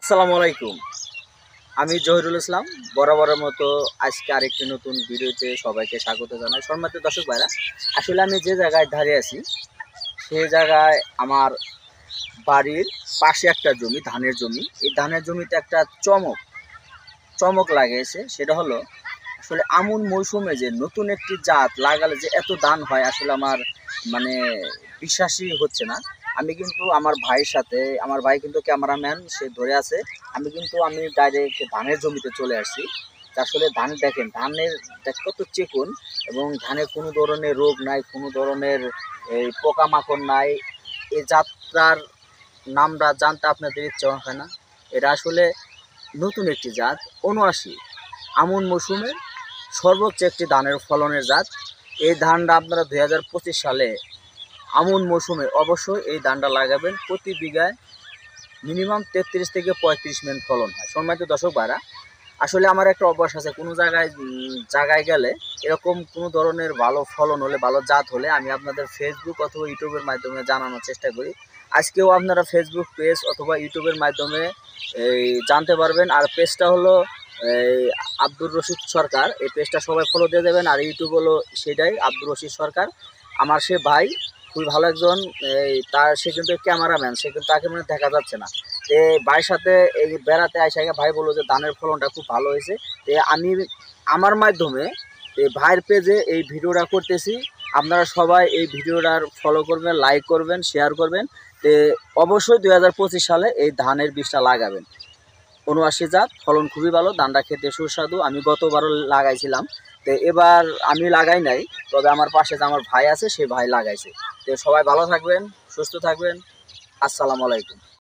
আসসালামু আলাইকুম। আমি জহিরুল ইসলাম। বরাবরের মতো আজকে আরেকটি নতুন ভিডিওতে সবাইকে স্বাগত জানাই। সম্মানিত দর্শক ভাইরা, আসলে আমি যে জায়গায় দাঁড়িয়ে আছি সেই জায়গায় আমার বাড়ির পাশে একটা জমি, ধানের জমি। এই ধানের জমিতে একটা চমক লাগিয়েছে। সেটা হলো আসলে আমন মৌসুমে যে নতুন একটি জাত লাগালে যে এত ধান হয়, আসলে আমার মানে বিশ্বাসই হচ্ছে না। আমি কিন্তু আমার ভাইয়ের সাথে, আমার ভাই কিন্তু ক্যামেরাম্যান, সে ধরে আছে। আমি ডাইরেক্ট ধানের জমিতে চলে আসছি। আসলে ধান দেখেন, কত চিকুন, এবং ধানে কোনো ধরনের রোগ নাই, কোনো ধরনের এই পোকামাকড় নাই। এই জাতটার নামটা জানতে আপনাদের ইচ্ছা হয় না? এটা আসলে নতুন একটি জাত, ৭৯ আমন মৌসুমে সর্বোচ্চ একটি ধানের ফলনের জাত। এই ধানটা আপনারা ২০২৫ সালে আমন মৌসুমে অবশ্যই এই ধানটা লাগাবেন। প্রতি বিঘায় মিনিমাম ৩৩ থেকে ৩৫ মণ ফলন হয়। সম্মানিত দর্শক ভাইরা, আসলে আমার একটা অভ্যাস আছে, কোনো জায়গায় গেলে এরকম কোনো ধরনের ভালো ফলন হলে, ভালো জাত হলে আমি আপনাদের ফেসবুক অথবা ইউটিউবের মাধ্যমে জানানোর চেষ্টা করি। আজকেও আপনারা ফেসবুক পেজ অথবা ইউটিউবের মাধ্যমে জানতে পারবেন। আর পেজটা হলো আব্দুর রশিদ সরকার। এই পেজটা সবাই ফলো দিয়ে দেবেন। আর ইউটিউব হলো সেটাই, আব্দুর রশিদ সরকার। আমার সে ভাই খুবই ভালো একজন, সে কিন্তু ক্যামেরাম্যান, সে কিন্তু তাকে মানে দেখা যাচ্ছে না। ভাইয়ের সাথে এই বেড়াতে আসে ভাই বললো যে ধানের ফলনটা খুব ভালো হয়েছে। আমি আমার মাধ্যমে এই ভাইয়ের পেজে এই ভিডিওটা করতেছি। আপনারা সবাই এই ভিডিওটার ফলো করবেন, লাইক করবেন, শেয়ার করবেন। অবশ্যই ২০২৫ সালে এই ধানের বীজটা লাগাবেন। ৭৯ জাত, ফলন খুবই ভালো, ধানটা খেতে সুস্বাদু। আমি গতবারও লাগাইছিলাম, এবার আমি লাগাই নাই, তবে আমার পাশে যে আমার ভাই আছে সে ভাই লাগাইছে। সবাই ভালো থাকবেন, সুস্থ থাকবেন। আসসালামু আলাইকুম।